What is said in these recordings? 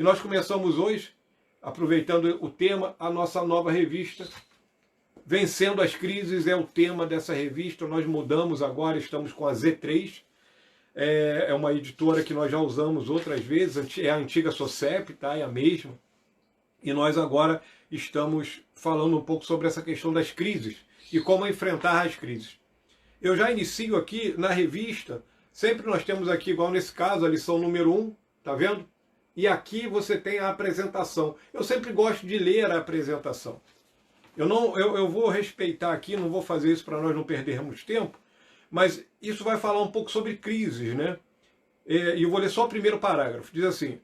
E nós começamos hoje, aproveitando o tema, a nossa nova revista. Vencendo as Crises é o tema dessa revista. Nós mudamos agora, estamos com a Z3. É uma editora que nós já usamos outras vezes, é a antiga Socep, tá? É a mesma. E nós agora estamos falando um pouco sobre essa questão das crises e como enfrentar as crises. Eu já inicio aqui na revista, sempre nós temos aqui, igual nesse caso, a lição número 1, tá vendo? E aqui você tem a apresentação. Eu sempre gosto de ler a apresentação. Eu vou respeitar aqui, não vou fazer isso para nós não perdermos tempo, mas isso vai falar um pouco sobre crises, né? E eu vou ler só o primeiro parágrafo. Diz assim: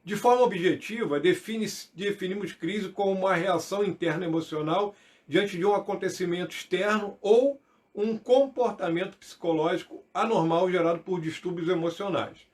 de forma objetiva, definimos crise como uma reação interna emocional diante de um acontecimento externo ou um comportamento psicológico anormal gerado por distúrbios emocionais.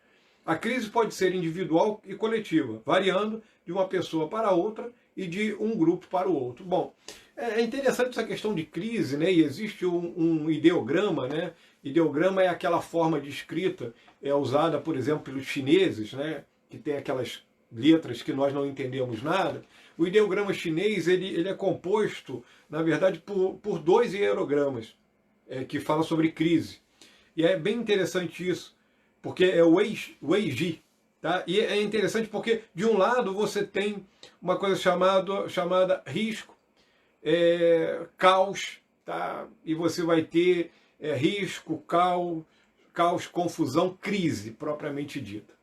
A crise pode ser individual e coletiva, variando de uma pessoa para outra e de um grupo para o outro. Bom, é interessante essa questão de crise, né? E existe um ideograma, né? Ideograma é aquela forma de escrita usada, por exemplo, pelos chineses, né? Que tem aquelas letras que nós não entendemos nada. O ideograma chinês ele é composto, na verdade, por dois ideogramas que falam sobre crise. E é bem interessante isso, porque é o Weiji. Tá? E é interessante porque, de um lado, você tem uma coisa chamada risco, caos, tá? E você vai ter risco, caos, confusão, crise, propriamente dita.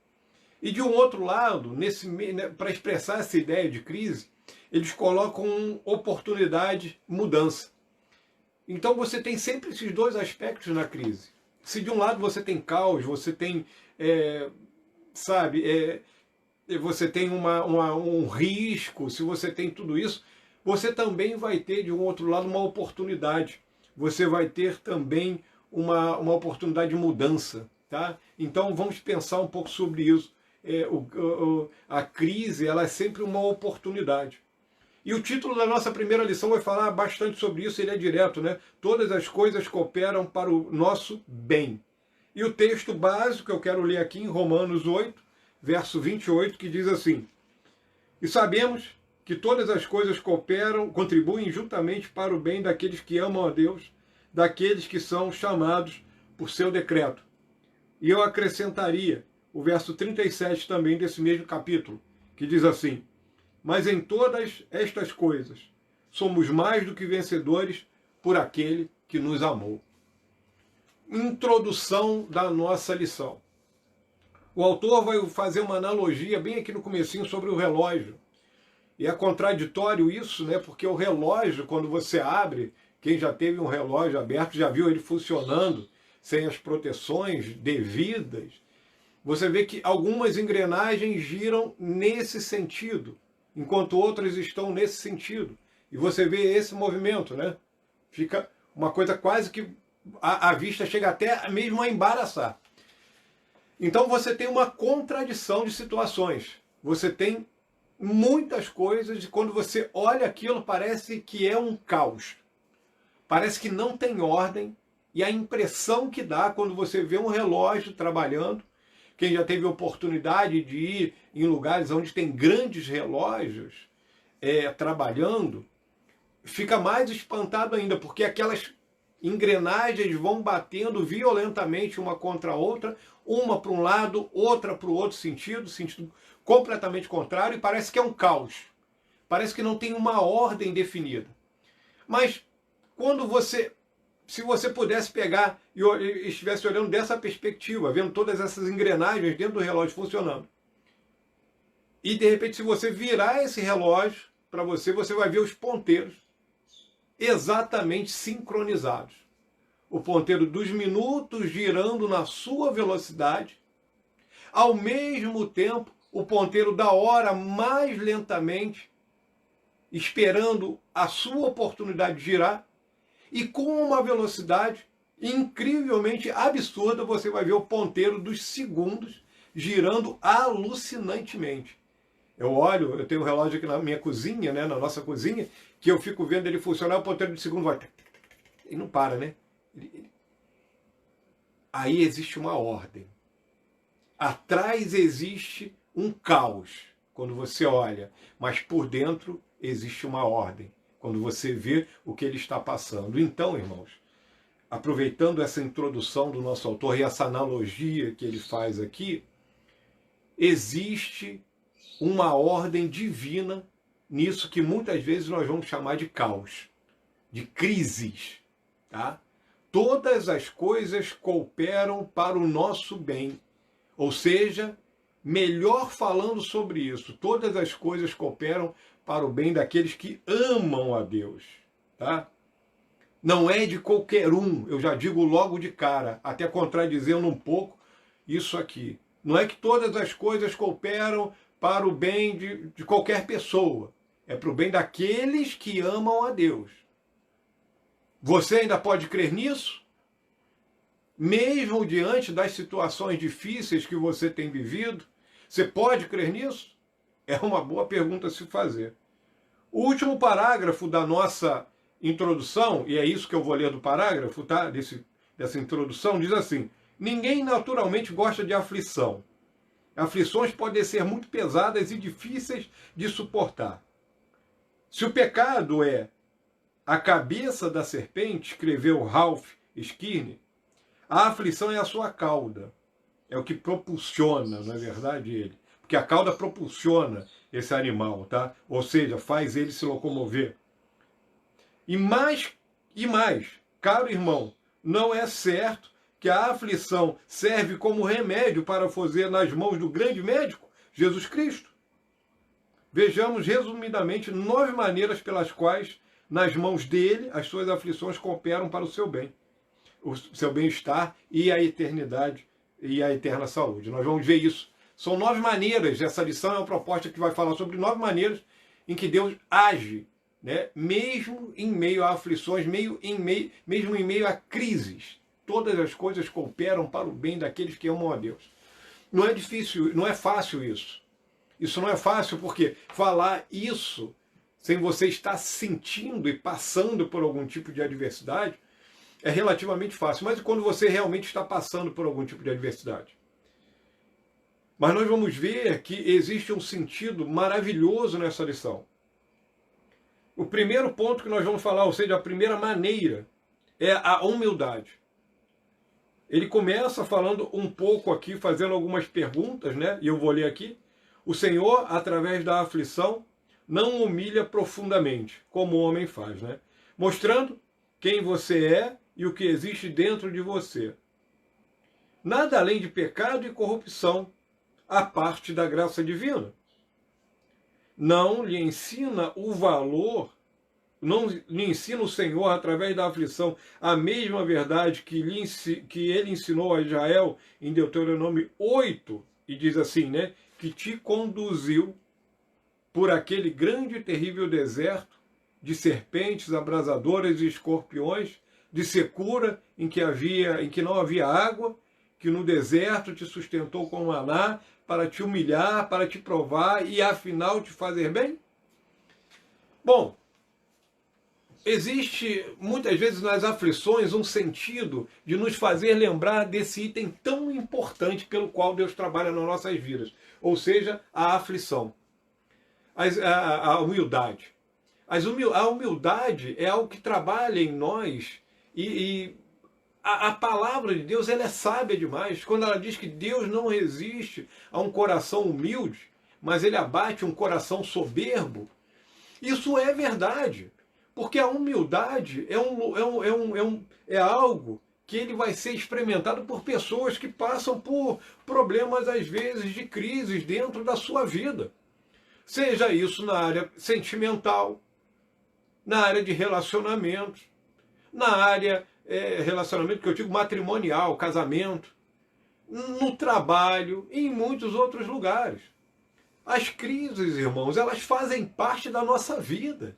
E de um outro lado, para expressar essa ideia de crise, eles colocam oportunidade, mudança. Então você tem sempre esses dois aspectos na crise. Se de um lado você tem caos, você tem, você tem um risco, se você tem tudo isso, você também vai ter, de um outro lado, uma oportunidade. Você vai ter também uma oportunidade de mudança. Tá? Então vamos pensar um pouco sobre isso. A crise ela é sempre uma oportunidade. E o título da nossa primeira lição vai falar bastante sobre isso, ele é direto, né? Todas as coisas cooperam para o nosso bem. E o texto básico que eu quero ler aqui em Romanos 8, verso 28, que diz assim: e sabemos que todas as coisas contribuem juntamente para o bem daqueles que amam a Deus, daqueles que são chamados por seu decreto. E eu acrescentaria o verso 37 também desse mesmo capítulo, que diz assim: mas em todas estas coisas somos mais do que vencedores por aquele que nos amou. Introdução da nossa lição. O autor vai fazer uma analogia bem aqui no comecinho sobre o relógio. E é contraditório isso, né? Porque o relógio, quando você abre, quem já teve um relógio aberto já viu ele funcionando sem as proteções devidas. Você vê que algumas engrenagens giram nesse sentido, enquanto outras estão nesse sentido. E você vê esse movimento, né? Fica uma coisa quase que a vista chega até mesmo a embaraçar. Então você tem uma contradição de situações. Você tem muitas coisas e quando você olha aquilo parece que é um caos. Parece que não tem ordem e a impressão que dá quando você vê um relógio trabalhando, quem já teve oportunidade de ir em lugares onde tem grandes relógios trabalhando, fica mais espantado ainda, porque aquelas engrenagens vão batendo violentamente uma contra a outra, uma para um lado, outra para o outro sentido completamente contrário, e parece que é um caos. Parece que não tem uma ordem definida. Mas quando se você pudesse pegar e estivesse olhando dessa perspectiva, vendo todas essas engrenagens dentro do relógio funcionando, e de repente se você virar esse relógio para você vai ver os ponteiros exatamente sincronizados. O ponteiro dos minutos girando na sua velocidade, ao mesmo tempo o ponteiro da hora mais lentamente, esperando a sua oportunidade de girar, e com uma velocidade incrivelmente absurda, você vai ver o ponteiro dos segundos girando alucinantemente. Eu tenho um relógio aqui na minha cozinha, né, na nossa cozinha, que eu fico vendo ele funcionar, o ponteiro de segundo vai... E não para, né? Aí existe uma ordem. Atrás existe um caos. quando você olha, mas por dentro existe uma ordem, quando você vê o que ele está passando. Então, irmãos, aproveitando essa introdução do nosso autor e essa analogia que ele faz aqui, existe uma ordem divina nisso que muitas vezes nós vamos chamar de caos, de crises, tá? Todas as coisas cooperam para o nosso bem. Ou seja, melhor falando sobre isso, todas as coisas cooperam para o bem daqueles que amam a Deus, tá? Não é de qualquer um, eu já digo logo de cara, até contradizendo um pouco isso aqui. Não é que todas as coisas cooperam para o bem de qualquer pessoa. É para o bem daqueles que amam a Deus. Você ainda pode crer nisso? Mesmo diante das situações difíceis que você tem vivido, você pode crer nisso? É uma boa pergunta a se fazer. O último parágrafo da nossa introdução, e é isso que eu vou ler do parágrafo, tá? Dessa introdução, diz assim: ninguém naturalmente gosta de aflição. Aflições podem ser muito pesadas e difíceis de suportar. Se o pecado é a cabeça da serpente, escreveu Ralph Skinner, a aflição é a sua cauda. É o que propulsiona, não é verdade, ele? Porque a cauda propulsiona esse animal, tá? Ou seja, faz ele se locomover. E mais, caro irmão, não é certo que a aflição serve como remédio para fazer nas mãos do grande médico, Jesus Cristo? Vejamos resumidamente 9 maneiras pelas quais, nas mãos dele, as suas aflições cooperam para o seu bem, o seu bem-estar e a eternidade e a eterna saúde. Nós vamos ver isso. São 9 maneiras, essa lição é uma proposta que vai falar sobre 9 maneiras em que Deus age, né? Mesmo em meio a aflições, mesmo em meio a crises. Todas as coisas cooperam para o bem daqueles que amam a Deus. Não é difícil, não é fácil isso. Isso não é fácil porque falar isso sem você estar sentindo e passando por algum tipo de adversidade é relativamente fácil. Mas quando você realmente está passando por algum tipo de adversidade? Mas nós vamos ver que existe um sentido maravilhoso nessa lição. O primeiro ponto que nós vamos falar, ou seja, a primeira maneira, é a humildade. Ele começa falando um pouco aqui, fazendo algumas perguntas, né? E eu vou ler aqui. O Senhor, através da aflição, não humilha profundamente, como o homem faz, né? Mostrando quem você é e o que existe dentro de você. Nada além de pecado e corrupção, a parte da graça divina. Não lhe ensina o valor, não lhe ensina o Senhor, através da aflição, a mesma verdade que ele ensinou a Israel em Deuteronômio 8, e diz assim, né? Que te conduziu por aquele grande e terrível deserto de serpentes abrasadoras e escorpiões, de secura em que não havia água, que no deserto te sustentou com maná, para te humilhar, para te provar e afinal te fazer bem? Bom, existe muitas vezes nas aflições um sentido de nos fazer lembrar desse item tão importante pelo qual Deus trabalha nas nossas vidas, ou seja, a aflição, a humildade. A humildade é algo que trabalha em nós e a palavra de Deus, ela é sábia demais. Quando ela diz que Deus não resiste a um coração humilde, mas ele abate um coração soberbo, isso é verdade. Porque a humildade é algo que ele vai ser experimentado por pessoas que passam por problemas, às vezes, de crises dentro da sua vida. Seja isso na área sentimental, na área de relacionamentos, na área relacionamento que eu digo matrimonial, casamento, no trabalho e em muitos outros lugares. As crises, irmãos, elas fazem parte da nossa vida.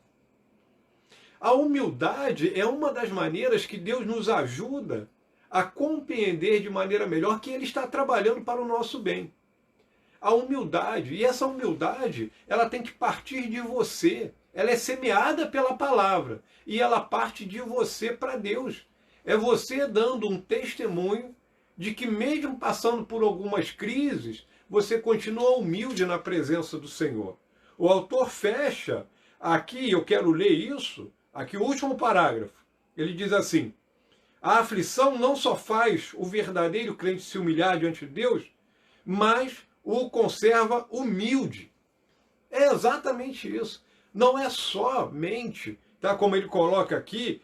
A humildade é uma das maneiras que Deus nos ajuda a compreender de maneira melhor que Ele está trabalhando para o nosso bem. A humildade, e essa humildade, ela tem que partir de você. Ela é semeada pela palavra e ela parte de você para Deus. É você dando um testemunho de que mesmo passando por algumas crises, você continua humilde na presença do Senhor. O autor fecha aqui, eu quero ler isso, aqui o último parágrafo. Ele diz assim: a aflição não só faz o verdadeiro crente se humilhar diante de Deus, mas o conserva humilde. É exatamente isso. Não é somente, tá, como ele coloca aqui,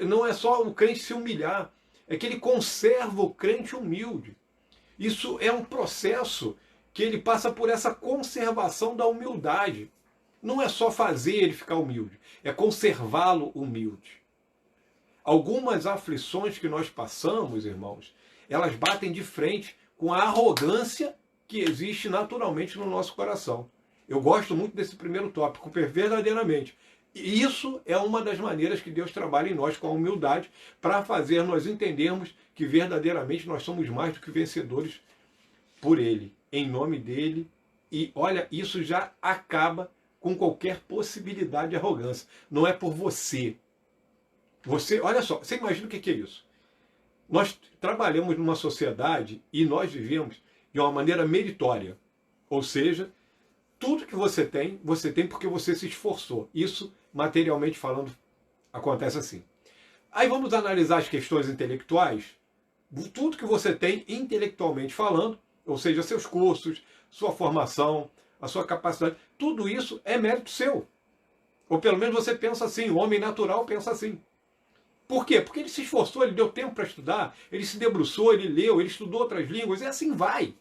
não é só o crente se humilhar, é que ele conserva o crente humilde. Isso é um processo que ele passa por essa conservação da humildade. Não é só fazer ele ficar humilde, é conservá-lo humilde. Algumas aflições que nós passamos, irmãos, elas batem de frente com a arrogância que existe naturalmente no nosso coração. Eu gosto muito desse primeiro tópico, verdadeiramente. E isso é uma das maneiras que Deus trabalha em nós com a humildade, para fazer nós entendermos que verdadeiramente nós somos mais do que vencedores por Ele, em nome dEle. E olha, isso já acaba com qualquer possibilidade de arrogância. Não é por você. Olha só, você imagina o que é isso? Nós trabalhamos numa sociedade e nós vivemos de uma maneira meritória. Ou seja, tudo que você tem porque você se esforçou. Isso, materialmente falando, acontece assim. Aí vamos analisar as questões intelectuais. Tudo que você tem, intelectualmente falando, ou seja, seus cursos, sua formação, a sua capacidade, tudo isso é mérito seu. Ou pelo menos você pensa assim, o homem natural pensa assim. Por quê? Porque ele se esforçou, ele deu tempo para estudar, ele se debruçou, ele leu, ele estudou outras línguas, e assim vai.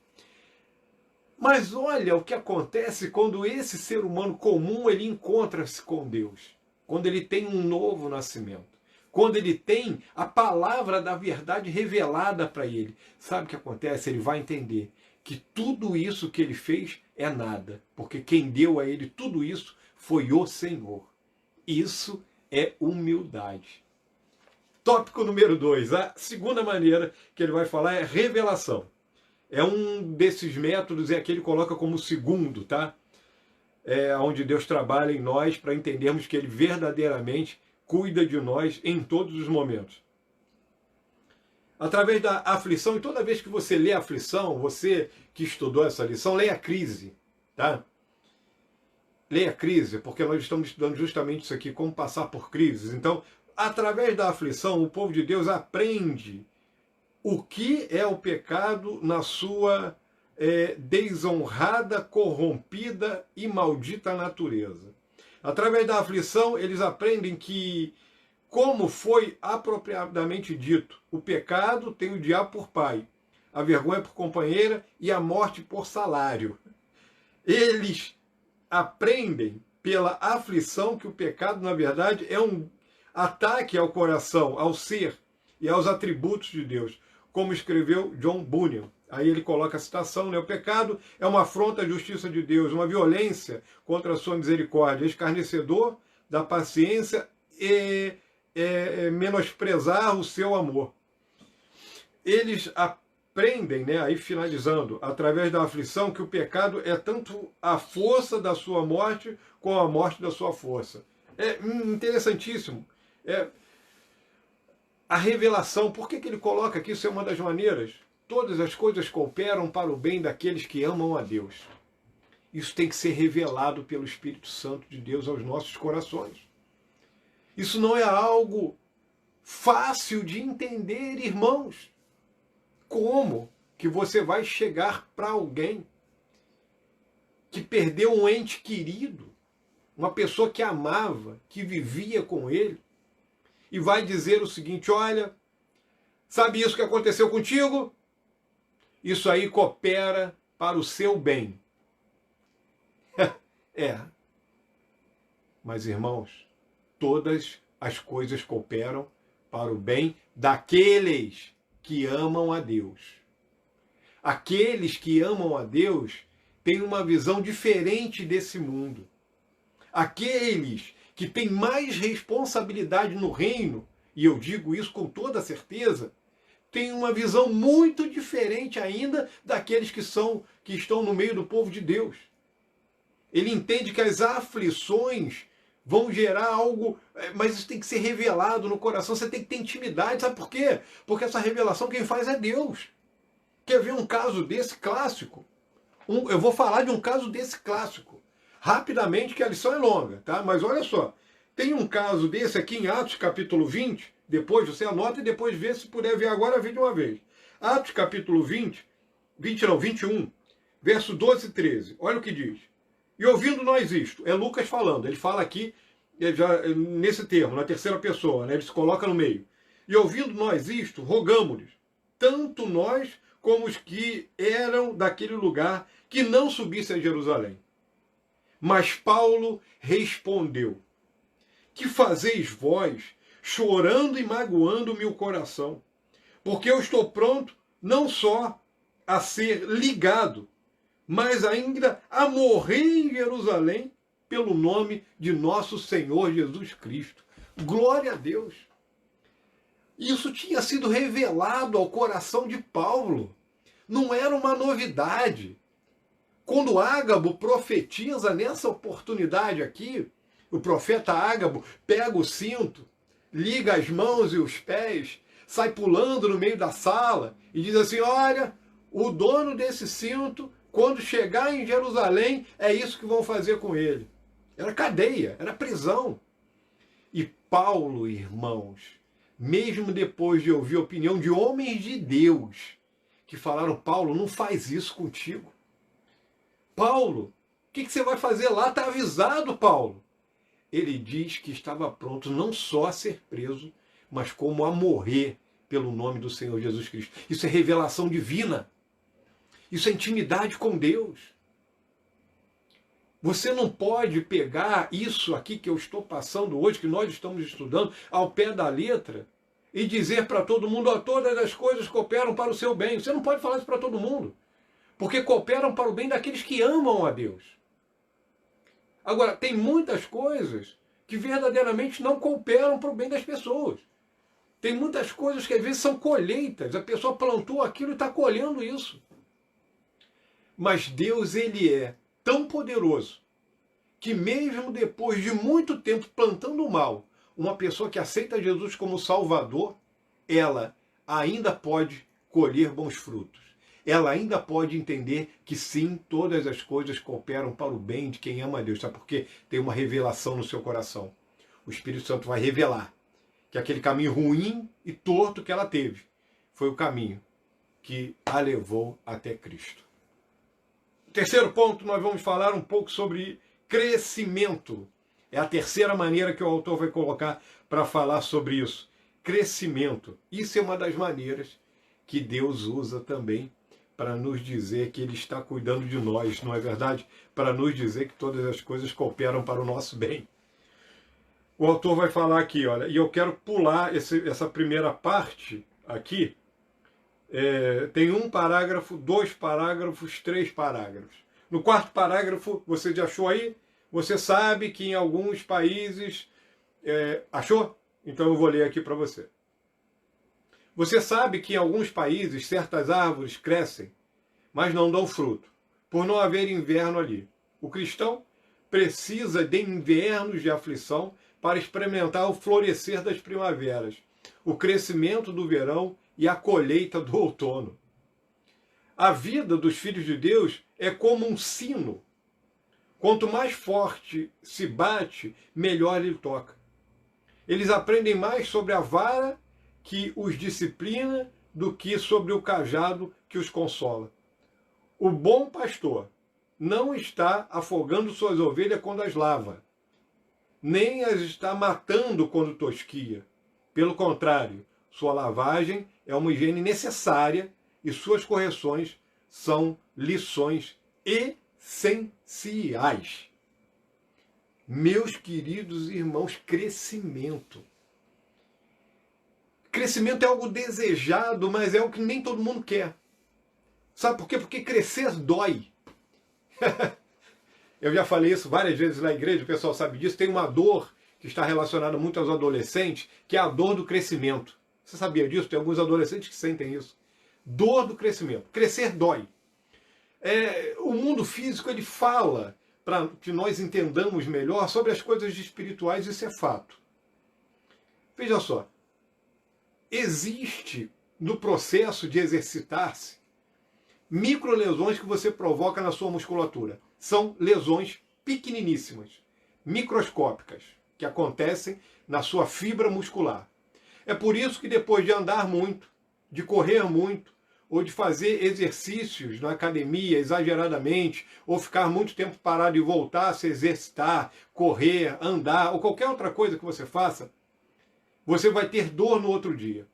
Mas olha o que acontece quando esse ser humano comum ele encontra-se com Deus. Quando ele tem um novo nascimento. Quando ele tem a palavra da verdade revelada para ele. Sabe o que acontece? Ele vai entender que tudo isso que ele fez é nada. Porque quem deu a ele tudo isso foi o Senhor. Isso é humildade. Tópico número 2. A segunda maneira que ele vai falar é revelação. É um desses métodos, é que ele coloca como segundo, tá? É onde Deus trabalha em nós para entendermos que Ele verdadeiramente cuida de nós em todos os momentos. Através da aflição, e toda vez que você lê a aflição, você que estudou essa lição, leia a crise, tá? Leia a crise, porque nós estamos estudando justamente isso aqui, como passar por crises. Então, através da aflição, o povo de Deus aprende o que é o pecado na sua desonrada, corrompida e maldita natureza. Através da aflição, eles aprendem que, como foi apropriadamente dito, o pecado tem o diabo por pai, a vergonha por companheira e a morte por salário. Eles aprendem pela aflição que o pecado, na verdade, é um ataque ao coração, ao ser e aos atributos de Deus, como escreveu John Bunyan. Aí ele coloca a citação, né? O pecado é uma afronta à justiça de Deus, uma violência contra a sua misericórdia, escarnecedor da paciência e menosprezar o seu amor. Eles aprendem, né, aí finalizando, através da aflição, que o pecado é tanto a força da sua morte como a morte da sua força. É interessantíssimo. A revelação, por que ele coloca aqui? Isso é uma das maneiras. Todas as coisas cooperam para o bem daqueles que amam a Deus. Isso tem que ser revelado pelo Espírito Santo de Deus aos nossos corações. Isso não é algo fácil de entender, irmãos. Como que você vai chegar para alguém que perdeu um ente querido, uma pessoa que amava, que vivia com ele, e vai dizer o seguinte: olha, sabe isso que aconteceu contigo? Isso aí coopera para o seu bem. Mas, irmãos, todas as coisas cooperam para o bem daqueles que amam a Deus. Aqueles que amam a Deus têm uma visão diferente desse mundo. Aqueles que têm mais responsabilidade no reino, e eu digo isso com toda certeza, têm uma visão muito diferente ainda daqueles que estão no meio do povo de Deus. Ele entende que as aflições vão gerar algo, mas isso tem que ser revelado no coração, você tem que ter intimidade, sabe por quê? Porque essa revelação quem faz é Deus. Quer ver um caso desse clássico? Eu vou falar de um caso desse clássico, rapidamente, que a lição é longa, tá? Mas olha só, tem um caso desse aqui em Atos capítulo 20, depois você anota e depois vê, se puder ver agora, vê de uma vez. Atos capítulo 21, verso 12 e 13. Olha o que diz. E ouvindo nós isto, é Lucas falando, ele fala aqui, nesse termo, na terceira pessoa, né? Ele se coloca no meio. E ouvindo nós isto, rogamo-lhes, tanto nós como os que eram daquele lugar, que não subissem a Jerusalém. Mas Paulo respondeu, que fazeis vós, chorando e magoando-me o coração? Porque eu estou pronto não só a ser ligado, mas ainda a morrer em Jerusalém pelo nome de nosso Senhor Jesus Cristo. Glória a Deus! Isso tinha sido revelado ao coração de Paulo. Não era uma novidade. Quando Ágabo profetiza nessa oportunidade aqui, o profeta Ágabo pega o cinto, liga as mãos e os pés, sai pulando no meio da sala e diz assim, olha, o dono desse cinto, quando chegar em Jerusalém, é isso que vão fazer com ele. Era cadeia, era prisão. E Paulo, irmãos, mesmo depois de ouvir a opinião de homens de Deus, que falaram, Paulo, não faz isso contigo. Paulo, o que você vai fazer lá? Está avisado, Paulo. Ele diz que estava pronto não só a ser preso, mas como a morrer pelo nome do Senhor Jesus Cristo. Isso é revelação divina. Isso é intimidade com Deus. Você não pode pegar isso aqui que eu estou passando hoje, que nós estamos estudando, ao pé da letra, e dizer para todo mundo, ó, todas as coisas cooperam para o seu bem. Você não pode falar isso para todo mundo, porque cooperam para o bem daqueles que amam a Deus. Agora, tem muitas coisas que verdadeiramente não cooperam para o bem das pessoas. Tem muitas coisas que às vezes são colheitas, a pessoa plantou aquilo e está colhendo isso. Mas Deus, ele é tão poderoso que mesmo depois de muito tempo plantando o mal, uma pessoa que aceita Jesus como Salvador, ela ainda pode colher bons frutos. Ela ainda pode entender que sim, todas as coisas cooperam para o bem de quem ama a Deus. Sabe por quê? Tem uma revelação no seu coração. O Espírito Santo vai revelar que aquele caminho ruim e torto que ela teve foi o caminho que a levou até Cristo. Terceiro ponto, nós vamos falar um pouco sobre crescimento. É a terceira maneira que o autor vai colocar para falar sobre isso. Crescimento. Isso é uma das maneiras que Deus usa também para nos dizer que Ele está cuidando de nós, não é verdade? Para nos dizer que todas as coisas cooperam para o nosso bem. O autor vai falar aqui, olha, e eu quero pular essa primeira parte aqui. Tem um parágrafo, 2 parágrafos, 3 parágrafos. No quarto parágrafo, você já achou aí? Você sabe que em alguns países... achou? Então eu vou ler aqui para você. Você sabe que em alguns países certas árvores crescem, mas não dão fruto, por não haver inverno ali. O cristão precisa de invernos de aflição para experimentar o florescer das primaveras, o crescimento do verão e a colheita do outono. A vida dos filhos de Deus é como um sino. Quanto mais forte se bate, melhor ele toca. Eles aprendem mais sobre a vara que os disciplina do que sobre o cajado que os consola. O bom pastor não está afogando suas ovelhas quando as lava, nem as está matando quando tosquia. Pelo contrário, sua lavagem é uma higiene necessária e suas correções são lições essenciais. Meus queridos irmãos, crescimento. Crescimento é algo desejado, mas é algo que nem todo mundo quer. Sabe por quê? Porque crescer dói. Eu já falei isso várias vezes na igreja, o pessoal sabe disso. Tem uma dor que está relacionada muito aos adolescentes, que é a dor do crescimento. Você sabia disso? Tem alguns adolescentes que sentem isso. Dor do crescimento. Crescer dói. O mundo físico, ele fala para que nós entendamos melhor sobre as coisas espirituais, isso é fato. Veja só. Existe no processo de exercitar-se microlesões que você provoca na sua musculatura. São lesões pequeniníssimas, microscópicas, que acontecem na sua fibra muscular. É por isso que depois de andar muito, de correr muito, ou de fazer exercícios na academia exageradamente, ou ficar muito tempo parado e voltar a se exercitar, correr, andar, ou qualquer outra coisa que você faça, você vai ter dor no outro dia.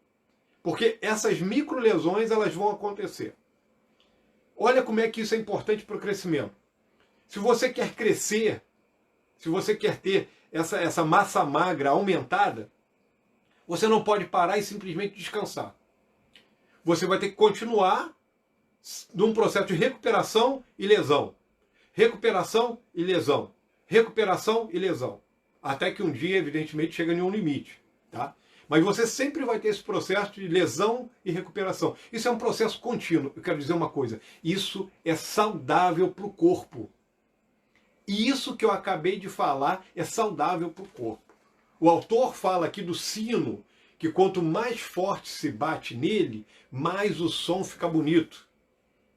Porque essas microlesões, elas vão acontecer. Olha como é que isso é importante para o crescimento. Se você quer crescer, se você quer ter essa massa magra aumentada, você não pode parar e simplesmente descansar. Você vai ter que continuar num processo de recuperação e lesão. Recuperação e lesão. Recuperação e lesão. Até que um dia, evidentemente, chega em um limite. Tá? Mas você sempre vai ter esse processo de lesão e recuperação. Isso é um processo contínuo. Eu quero dizer uma coisa. Isso é saudável para o corpo. E isso que eu acabei de falar é saudável para o corpo. O autor fala aqui do sino, que quanto mais forte se bate nele, mais o som fica bonito.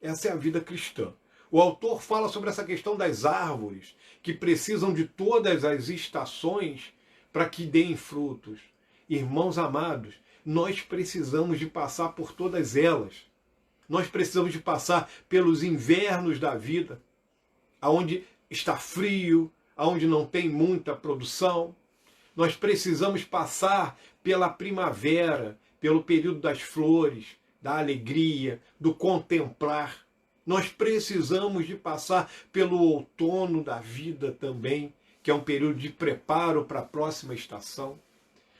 Essa é a vida cristã. O autor fala sobre essa questão das árvores, que precisam de todas as estações para que deem frutos. Irmãos amados, nós precisamos de passar por todas elas. Nós precisamos de passar pelos invernos da vida, onde está frio, onde não tem muita produção. Nós precisamos passar pela primavera, pelo período das flores, da alegria, do contemplar. Nós precisamos de passar pelo outono da vida também, que é um período de preparo para a próxima estação.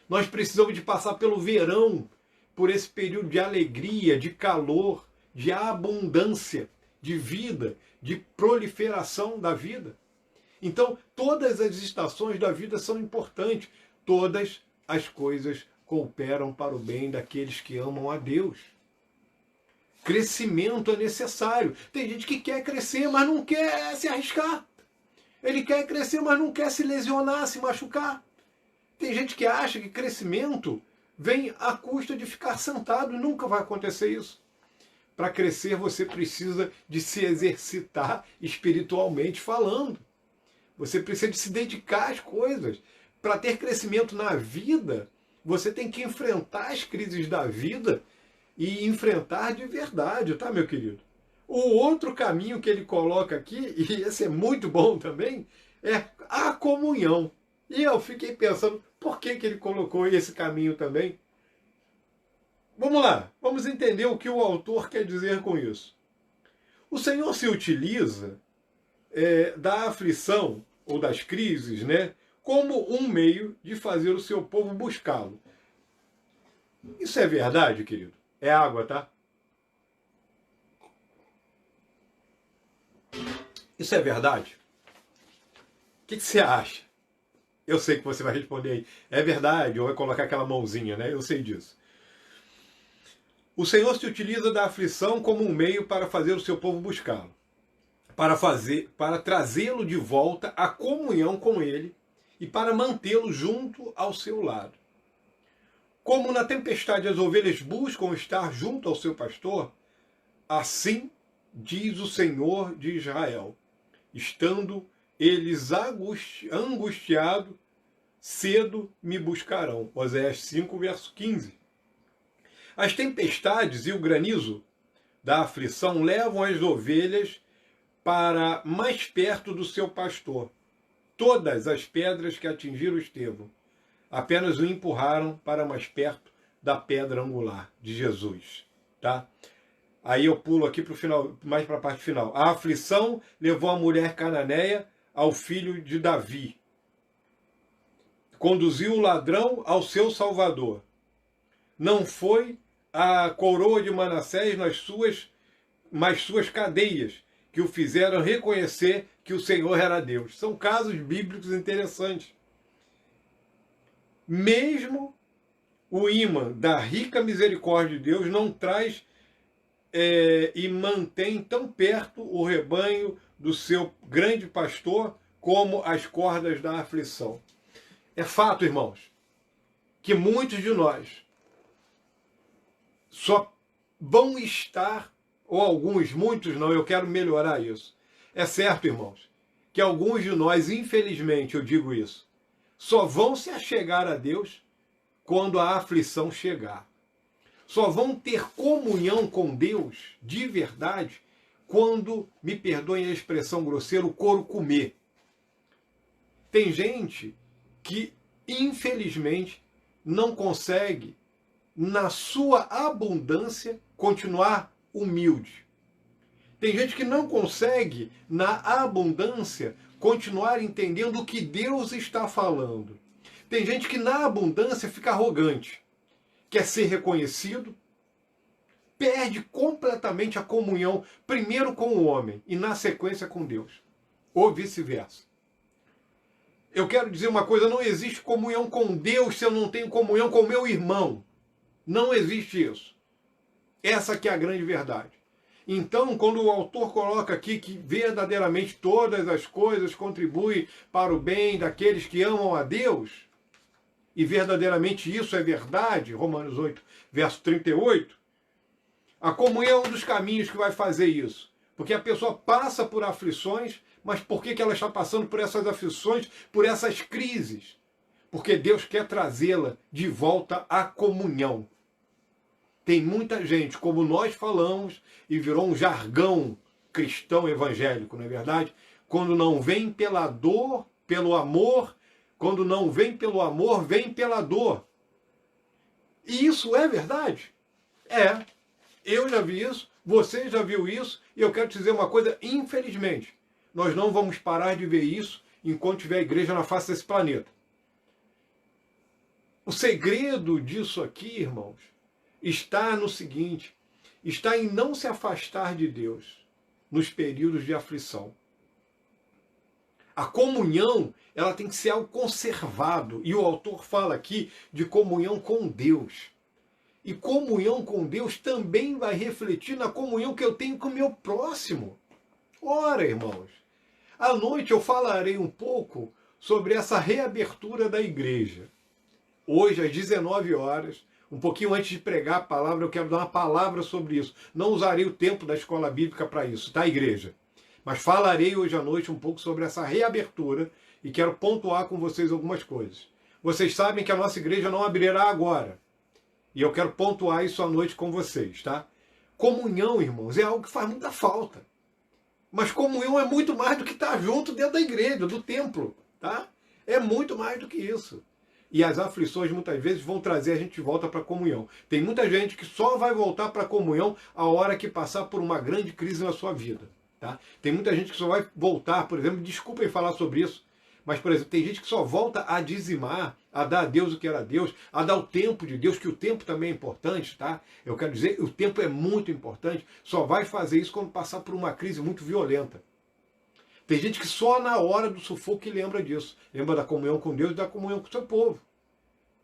Nós precisamos de passar pelo verão, por esse período de alegria, de calor, de abundância, de vida, de proliferação da vida. Então, todas as estações da vida são importantes. Todas as coisas cooperam para o bem daqueles que amam a Deus. Crescimento é necessário. Tem gente que quer crescer, mas não quer se arriscar. Ele quer crescer, mas não quer se lesionar, se machucar. Tem gente que acha que crescimento vem à custa de ficar sentado e nunca vai acontecer isso. Para crescer, você precisa de se exercitar espiritualmente falando. Você precisa de se dedicar às coisas. Para ter crescimento na vida, você tem que enfrentar as crises da vida e enfrentar de verdade, tá, meu querido? O outro caminho que ele coloca aqui, e esse é muito bom também, é a comunhão. E eu fiquei pensando, por que ele colocou esse caminho também? Vamos lá, vamos entender o que o autor quer dizer com isso. O Senhor se utiliza da aflição ou das crises, né, como um meio de fazer o seu povo buscá-lo. Isso é verdade, querido? É água, tá? Isso é verdade? O que você acha? Eu sei que você vai responder aí, é verdade, ou vai colocar aquela mãozinha, né? Eu sei disso. O Senhor se utiliza da aflição como um meio para fazer o seu povo buscá-lo, para trazê-lo de volta à comunhão com ele e para mantê-lo junto ao seu lado. Como na tempestade as ovelhas buscam estar junto ao seu pastor, assim diz o Senhor de Israel, estando eles angustiados, cedo me buscarão. Oséias 5, verso 15. As tempestades e o granizo da aflição levam as ovelhas para mais perto do seu pastor. Todas as pedras que atingiram Estevão apenas o empurraram para mais perto da pedra angular de Jesus. Tá? Aí eu pulo aqui para o final, mais para a parte final. A aflição levou a mulher cananeia ao filho de Davi. Conduziu o ladrão ao seu salvador. Não foi a coroa de Manassés mas suas cadeias que o fizeram reconhecer que o Senhor era Deus. São casos bíblicos interessantes. Mesmo o imã da rica misericórdia de Deus não traz e mantém tão perto o rebanho do seu grande pastor como as cordas da aflição. É fato, irmãos, que muitos de nós só vão estar ou alguns, muitos não, eu quero melhorar isso. É certo, irmãos, que alguns de nós, infelizmente, eu digo isso, só vão se achegar a Deus quando a aflição chegar. Só vão ter comunhão com Deus, de verdade, quando, me perdoem a expressão grosseira, o couro comer. Tem gente que, infelizmente, não consegue, na sua abundância, continuar humilde. Tem gente que não consegue, na abundância, continuar entendendo o que Deus está falando. Tem gente que, na abundância, fica arrogante, quer ser reconhecido, perde completamente a comunhão, primeiro com o homem e, na sequência, com Deus. Ou vice-versa. Eu quero dizer uma coisa, não existe comunhão com Deus se eu não tenho comunhão com o meu irmão. Não existe isso. Essa que é a grande verdade. Então, quando o autor coloca aqui que verdadeiramente todas as coisas contribuem para o bem daqueles que amam a Deus, e verdadeiramente isso é verdade, Romanos 8, verso 38, a comunhão é um dos caminhos que vai fazer isso. Porque a pessoa passa por aflições, mas por que ela está passando por essas aflições, por essas crises? Porque Deus quer trazê-la de volta à comunhão. Tem muita gente, como nós falamos, e virou um jargão cristão evangélico, não é verdade? Quando não vem pela dor, pelo amor, quando não vem pelo amor, vem pela dor. E isso é verdade? É. Eu já vi isso, você já viu isso, e eu quero te dizer uma coisa, infelizmente, nós não vamos parar de ver isso enquanto tiver igreja na face desse planeta. O segredo disso aqui, irmãos, está no seguinte, está em não se afastar de Deus nos períodos de aflição. A comunhão, ela tem que ser algo conservado, e o autor fala aqui de comunhão com Deus. E comunhão com Deus também vai refletir na comunhão que eu tenho com o meu próximo. Ora, irmãos, à noite eu falarei um pouco sobre essa reabertura da igreja. Hoje, às 19 horas, um pouquinho antes de pregar a palavra, eu quero dar uma palavra sobre isso. Não usarei o tempo da escola bíblica para isso, tá, igreja? Mas falarei hoje à noite um pouco sobre essa reabertura e quero pontuar com vocês algumas coisas. Vocês sabem que a nossa igreja não abrirá agora. E eu quero pontuar isso à noite com vocês, tá? Comunhão, irmãos, é algo que faz muita falta. Mas comunhão é muito mais do que estar junto dentro da igreja, do templo, tá? É muito mais do que isso. E as aflições muitas vezes vão trazer a gente de volta para a comunhão. Tem muita gente que só vai voltar para a comunhão a hora que passar por uma grande crise na sua vida, tá? Tem muita gente que só vai voltar, por exemplo, desculpem falar sobre isso, mas, por exemplo, tem gente que só volta a dizimar, a dar a Deus o que era Deus, a dar o tempo de Deus, que o tempo também é importante, tá? Eu quero dizer, o tempo é muito importante, só vai fazer isso quando passar por uma crise muito violenta. Tem gente que só na hora do sufoco que lembra disso. Lembra da comunhão com Deus e da comunhão com o seu povo.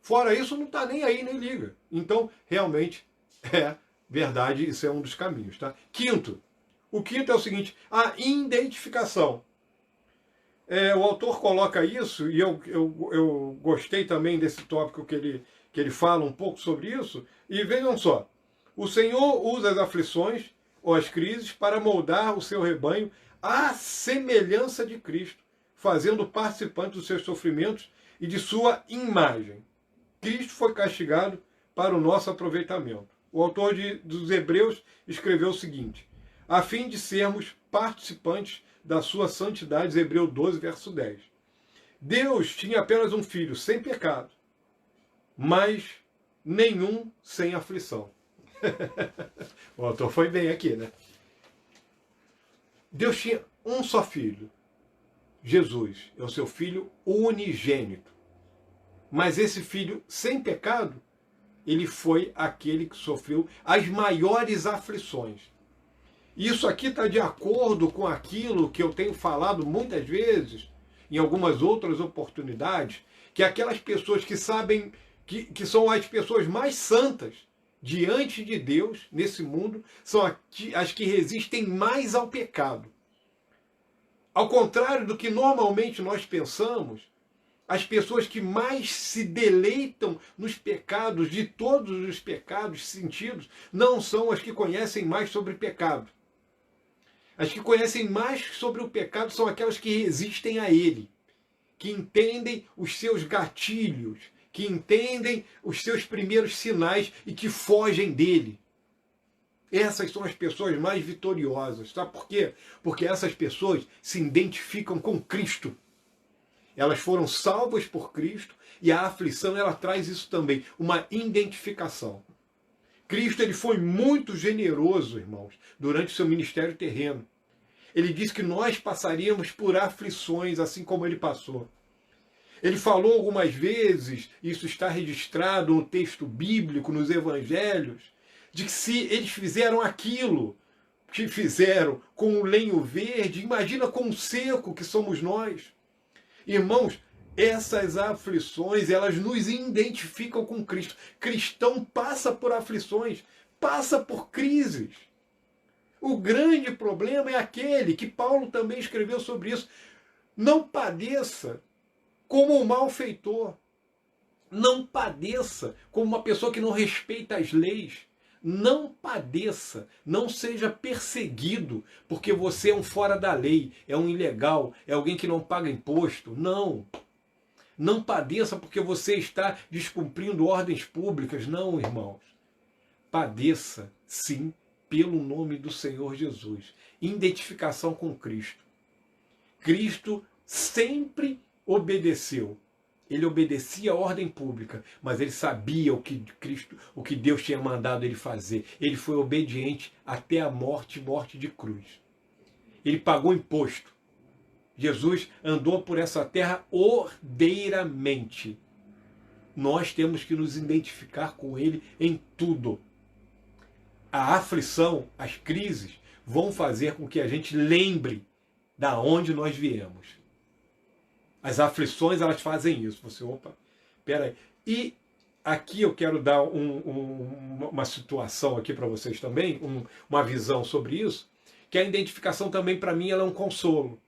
Fora isso, não está nem aí, nem liga. Então, realmente, é verdade, isso é um dos caminhos, tá? Quinto. O quinto é o seguinte, a identificação. O autor coloca isso, e eu gostei também desse tópico que ele fala um pouco sobre isso, e vejam só, o Senhor usa as aflições ou as crises para moldar o seu rebanho à semelhança de Cristo, fazendo participante dos seus sofrimentos e de sua imagem. Cristo foi castigado para o nosso aproveitamento. O autor dos Hebreus escreveu o seguinte, a fim de sermos participantes da sua santidade, Hebreus 12, verso 10. Deus tinha apenas um filho sem pecado, mas nenhum sem aflição. O autor foi bem aqui, né? Deus tinha um só filho, Jesus, é o seu filho unigênito. Mas esse filho sem pecado, ele foi aquele que sofreu as maiores aflições. Isso aqui está de acordo com aquilo que eu tenho falado muitas vezes, em algumas outras oportunidades, que aquelas pessoas que sabem, que são as pessoas mais santas diante de Deus, nesse mundo, são as que resistem mais ao pecado. Ao contrário do que normalmente nós pensamos, as pessoas que mais se deleitam nos pecados, de todos os pecados sentidos, não são as que conhecem mais sobre pecado. As que conhecem mais sobre o pecado são aquelas que resistem a ele, que entendem os seus gatilhos, que entendem os seus primeiros sinais e que fogem dele. Essas são as pessoas mais vitoriosas. Sabe por quê? Porque essas pessoas se identificam com Cristo. Elas foram salvas por Cristo e a aflição ela traz isso também, uma identificação. Cristo ele foi muito generoso, irmãos, durante o seu ministério terreno. Ele disse que nós passaríamos por aflições, assim como ele passou. Ele falou algumas vezes, isso está registrado no texto bíblico, nos evangelhos, de que se eles fizeram aquilo que fizeram com o lenho verde, imagina com o seco que somos nós. Irmãos, essas aflições, elas nos identificam com Cristo. Cristão passa por aflições, passa por crises. O grande problema é aquele que Paulo também escreveu sobre isso. Não padeça como um malfeitor. Não padeça como uma pessoa que não respeita as leis. Não padeça, não seja perseguido porque você é um fora da lei, é um ilegal, é alguém que não paga imposto. Não. Não padeça porque você está descumprindo ordens públicas. Não, irmãos. Padeça, sim, pelo nome do Senhor Jesus. Identificação com Cristo. Cristo sempre obedeceu. Ele obedecia a ordem pública, mas ele sabia o que Deus tinha mandado ele fazer. Ele foi obediente até a morte de cruz. Ele pagou imposto. Jesus andou por essa terra ordeiramente. Nós temos que nos identificar com ele em tudo. A aflição, as crises, vão fazer com que a gente lembre da onde nós viemos. As aflições, elas fazem isso. Você, opa, peraí. E aqui eu quero dar uma situação aqui para vocês também, uma visão sobre isso, que a identificação também para mim ela é um consolo.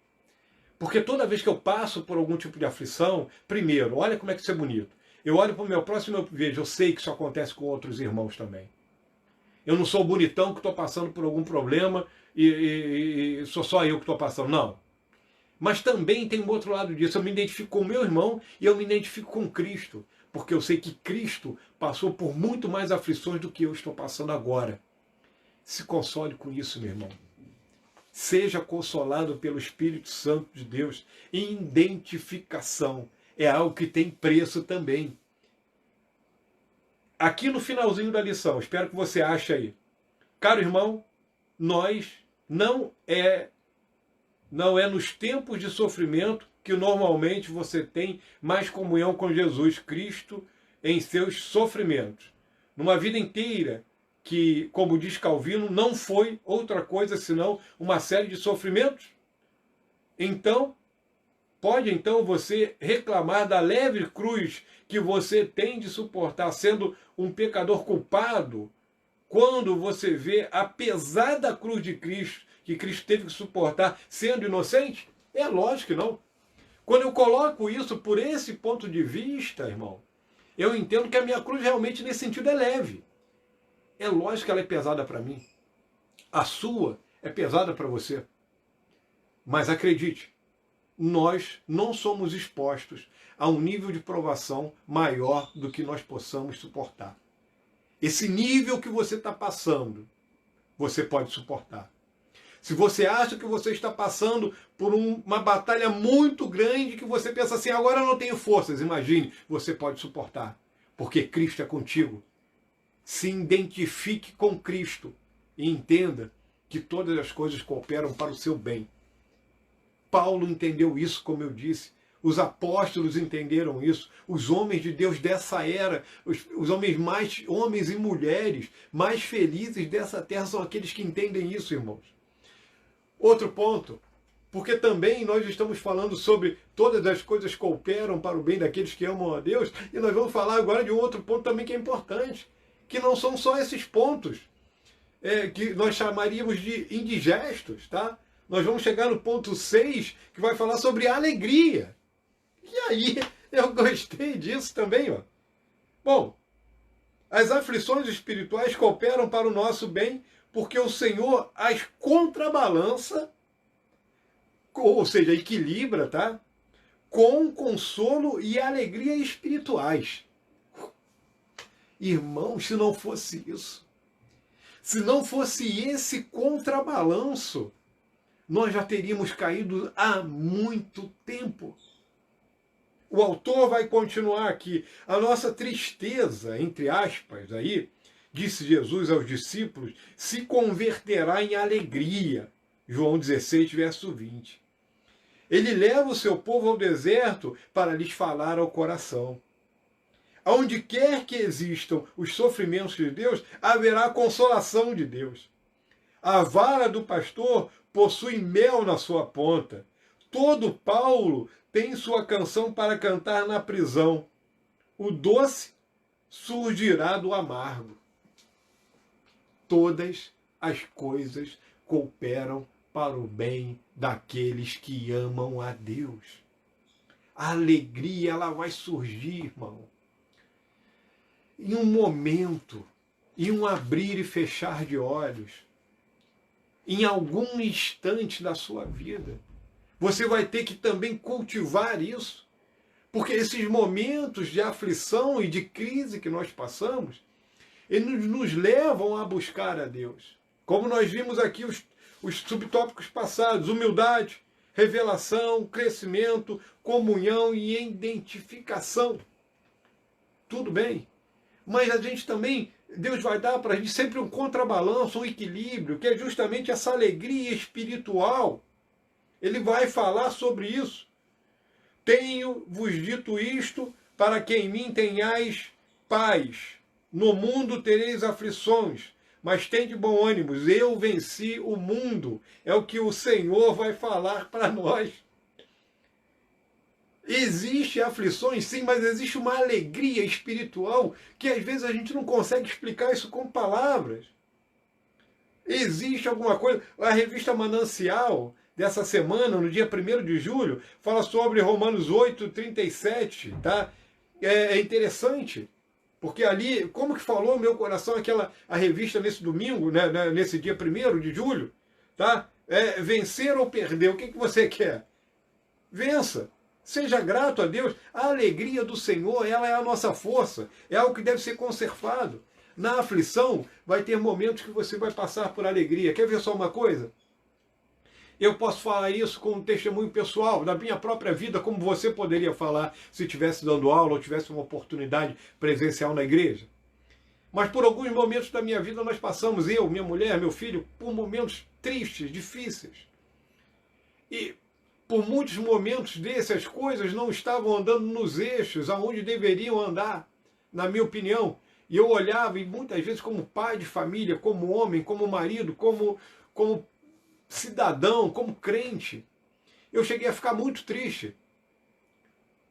Porque toda vez que eu passo por algum tipo de aflição, primeiro, olha como é que isso é bonito. Eu olho para o meu próximo e eu vejo, eu sei que isso acontece com outros irmãos também. Eu não sou o bonitão que estou passando por algum problema e sou só eu que estou passando. Não. Mas também tem um outro lado disso. Eu me identifico com o meu irmão e eu me identifico com Cristo. Porque eu sei que Cristo passou por muito mais aflições do que eu estou passando agora. Se console com isso, meu irmão. Seja consolado pelo Espírito Santo de Deus. Identificação é algo que tem preço também. Aqui no finalzinho da lição, espero que você ache aí. Caro irmão, nós não é nos tempos de sofrimento que normalmente você tem mais comunhão com Jesus Cristo em seus sofrimentos. Numa vida inteira que, como diz Calvino, não foi outra coisa senão uma série de sofrimentos. Então, pode então você reclamar da leve cruz que você tem de suportar sendo um pecador culpado, quando você vê a pesada cruz de Cristo, que Cristo teve que suportar sendo inocente? É lógico que não. Quando eu coloco isso por esse ponto de vista, irmão, eu entendo que a minha cruz realmente nesse sentido é leve. É lógico que ela é pesada para mim. A sua é pesada para você. Mas acredite, nós não somos expostos a um nível de provação maior do que nós possamos suportar. Esse nível que você está passando, você pode suportar. Se você acha que você está passando por uma batalha muito grande, que você pensa assim, agora eu não tenho forças, imagine, você pode suportar, porque Cristo é contigo. Se identifique com Cristo e entenda que todas as coisas cooperam para o seu bem. Paulo entendeu isso, como eu disse. Os apóstolos entenderam isso. Os homens de Deus dessa era, os homens e mulheres mais felizes dessa terra são aqueles que entendem isso, irmãos. Outro ponto, porque também nós estamos falando sobre todas as coisas cooperam para o bem daqueles que amam a Deus, e nós vamos falar agora de um outro ponto também que é importante, que não são só esses pontos, que nós chamaríamos de indigestos, tá? Nós vamos chegar no ponto 6, que vai falar sobre a alegria. E aí Eu gostei disso também, ó. Bom, as aflições espirituais cooperam para o nosso bem, porque o Senhor as contrabalança, ou seja, equilibra, tá? Com consolo e alegria espirituais. Irmãos, se não fosse isso, se não fosse esse contrabalanço, nós já teríamos caído há muito tempo. O autor vai continuar aqui. A nossa tristeza, entre aspas, aí, disse Jesus aos discípulos, se converterá em alegria. João 16, verso 20. Ele leva o seu povo ao deserto para lhes falar ao coração. Aonde quer que existam os sofrimentos de Deus, haverá consolação de Deus. A vara do pastor possui mel na sua ponta. Todo Paulo tem sua canção para cantar na prisão. O doce surgirá do amargo. Todas as coisas cooperam para o bem daqueles que amam a Deus. A alegria, ela vai surgir, irmão, em um momento, em um abrir e fechar de olhos, em algum instante da sua vida. Você vai ter que também cultivar isso, porque esses momentos de aflição e de crise que nós passamos, eles nos levam a buscar a Deus. Como nós vimos aqui os subtópicos passados: humildade, revelação, crescimento, comunhão e identificação. Tudo bem, mas a gente também, Deus vai dar para a gente sempre um contrabalanço, um equilíbrio, que é justamente essa alegria espiritual. Ele vai falar sobre isso. Tenho-vos dito isto, para que em mim tenhais paz. No mundo tereis aflições, mas tende bom ânimo, eu venci o mundo. É o que o Senhor vai falar para nós. Existe aflições, sim, mas existe uma alegria espiritual que às vezes a gente não consegue explicar isso com palavras. Existe alguma coisa. A revista Manancial dessa semana, no dia 1º de julho, fala sobre Romanos 8:37, tá? É interessante, porque ali, como que falou meu coração a revista nesse domingo, né, nesse dia 1º de julho, tá? Vencer ou perder, o que você quer? Vença. Seja grato a Deus. A alegria do Senhor, ela é a nossa força, é algo que deve ser conservado. Na aflição, vai ter momentos que você vai passar por alegria. Quer ver só uma coisa? Eu posso falar isso com um testemunho pessoal, da minha própria vida, como você poderia falar se estivesse dando aula ou tivesse uma oportunidade presencial na igreja. Mas por alguns momentos da minha vida nós passamos, eu, minha mulher, meu filho, por momentos tristes, difíceis. E por muitos momentos desses, as coisas não estavam andando nos eixos aonde deveriam andar, na minha opinião. E eu olhava, e muitas vezes como pai de família, como homem, como marido, como cidadão, como crente, eu cheguei a ficar muito triste.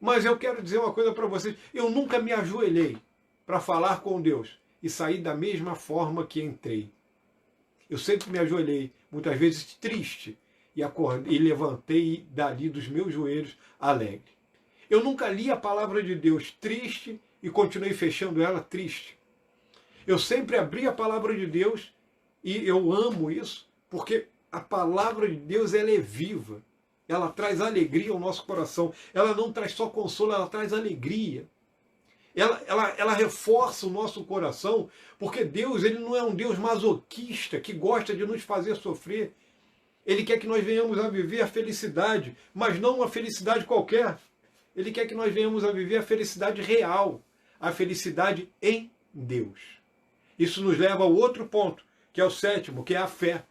Mas eu quero dizer uma coisa para vocês: eu nunca me ajoelhei para falar com Deus e sair da mesma forma que entrei. Eu sempre me ajoelhei, muitas vezes triste, e acordei, e levantei dali dos meus joelhos alegre. Eu nunca li a palavra de Deus triste e continuei fechando ela triste. Eu sempre abri a palavra de Deus, e eu amo isso, porque a palavra de Deus, ela é viva. Ela traz alegria ao nosso coração. Ela não traz só consolo, ela traz alegria. Ela reforça o nosso coração, porque Deus, ele não é um Deus masoquista que gosta de nos fazer sofrer. Ele quer que nós venhamos a viver a felicidade, mas não uma felicidade qualquer. Ele quer que nós venhamos a viver a felicidade real, a felicidade em Deus. Isso nos leva ao outro ponto, que é o 7º, que é a fé.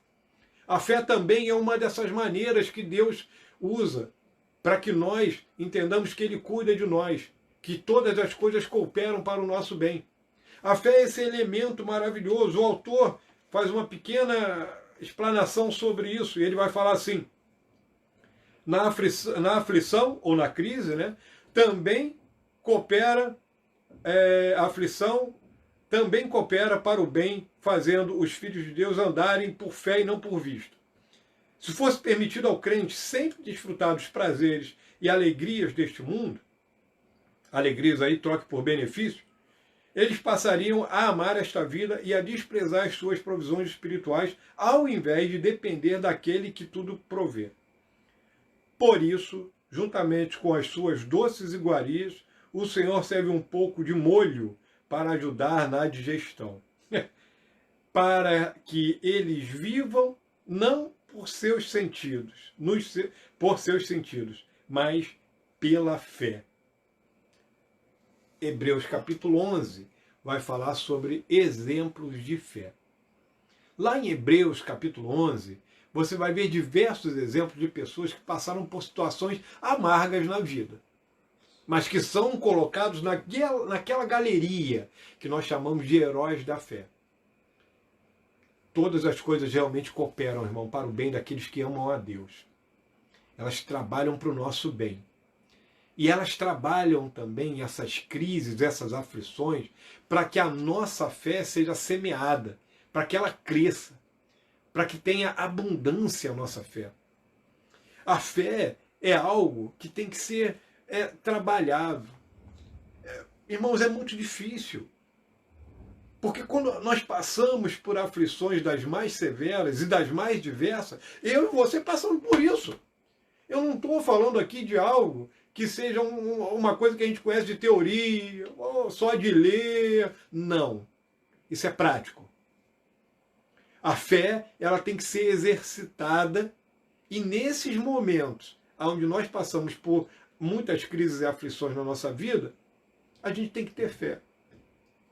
A fé também é uma dessas maneiras que Deus usa para que nós entendamos que Ele cuida de nós, que todas as coisas cooperam para o nosso bem. A fé é esse elemento maravilhoso. O autor faz uma pequena explanação sobre isso, e ele vai falar assim: na aflição ou na crise, né, também coopera, a aflição também coopera para o bem, fazendo os filhos de Deus andarem por fé e não por vista. Se fosse permitido ao crente sempre desfrutar dos prazeres e alegrias deste mundo, alegrias aí, troque por benefícios, eles passariam a amar esta vida e a desprezar as suas provisões espirituais, ao invés de depender daquele que tudo provê. Por isso, juntamente com as suas doces iguarias, o Senhor serve um pouco de molho para ajudar na digestão, para que eles vivam não por seus sentidos, por seus sentidos, mas pela fé. Hebreus capítulo 11 vai falar sobre exemplos de fé. Lá em Hebreus capítulo 11, você vai ver diversos exemplos de pessoas que passaram por situações amargas na vida, mas que são colocados naquela galeria que nós chamamos de heróis da fé. Todas as coisas realmente cooperam, irmão, para o bem daqueles que amam a Deus. Elas trabalham para o nosso bem. E elas trabalham também essas crises, essas aflições, para que a nossa fé seja semeada, para que ela cresça, para que tenha abundância a nossa fé. A fé é algo que tem que ser trabalhado. Irmãos, é muito difícil. Porque quando nós passamos por aflições das mais severas e das mais diversas, eu e você passamos por isso. Eu não estou falando aqui de algo que seja uma coisa que a gente conhece de teoria, ou só de ler. Não. Isso é prático. A fé, ela tem que ser exercitada, e nesses momentos onde nós passamos por muitas crises e aflições na nossa vida, a gente tem que ter fé.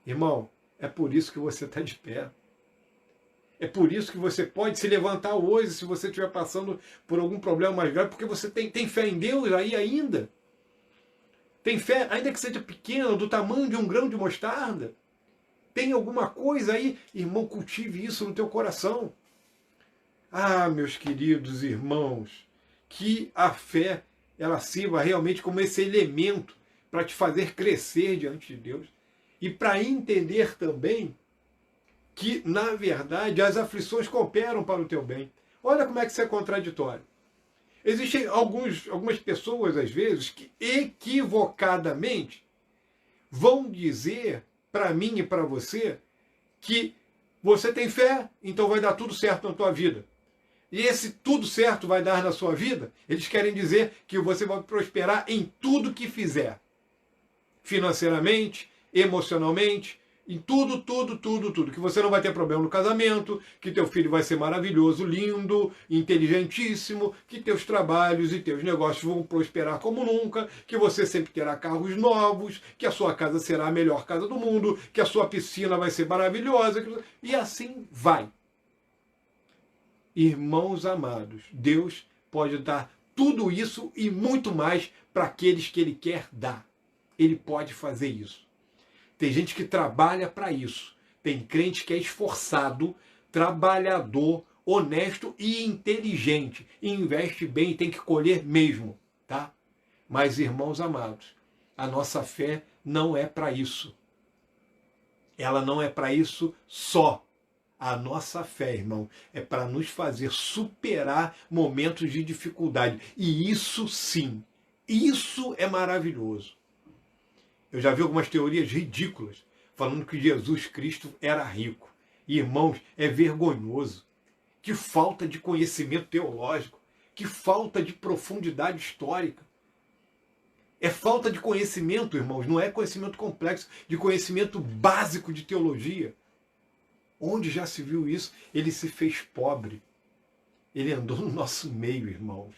Irmão, é por isso que você está de pé. É por isso que você pode se levantar hoje, se você estiver passando por algum problema mais grave, porque você tem fé em Deus aí ainda. Tem fé, ainda que seja pequena, do tamanho de um grão de mostarda. Tem alguma coisa aí, irmão, cultive isso no teu coração. Ah, meus queridos irmãos, que a fé, ela sirva realmente como esse elemento para te fazer crescer diante de Deus. E para entender também que, na verdade, as aflições cooperam para o teu bem. Olha como é que isso é contraditório. Existem algumas pessoas, às vezes, que equivocadamente vão dizer para mim e para você que você tem fé, então vai dar tudo certo na tua vida. E esse tudo certo vai dar na sua vida, eles querem dizer que você vai prosperar em tudo que fizer. Financeiramente, emocionalmente, em tudo. Que você não vai ter problema no casamento, que teu filho vai ser maravilhoso, lindo, inteligentíssimo, que teus trabalhos e teus negócios vão prosperar como nunca, que você sempre terá carros novos, que a sua casa será a melhor casa do mundo, que a sua piscina vai ser maravilhosa, e assim vai. Irmãos amados, Deus pode dar tudo isso e muito mais para aqueles que Ele quer dar. Ele pode fazer isso. Tem gente que trabalha para isso. Tem crente que é esforçado, trabalhador, honesto e inteligente. E investe bem e tem que colher mesmo, tá? Mas, irmãos amados, a nossa fé não é para isso. Ela não é para isso só. A nossa fé, irmão, é para nos fazer superar momentos de dificuldade. E isso sim, isso é maravilhoso. Eu já vi algumas teorias ridículas falando que Jesus Cristo era rico. E, irmãos, é vergonhoso. Que falta de conhecimento teológico, que falta de profundidade histórica. É falta de conhecimento, irmãos, não é conhecimento complexo, de conhecimento básico de teologia. Onde já se viu isso? Ele se fez pobre. Ele andou no nosso meio, irmãos.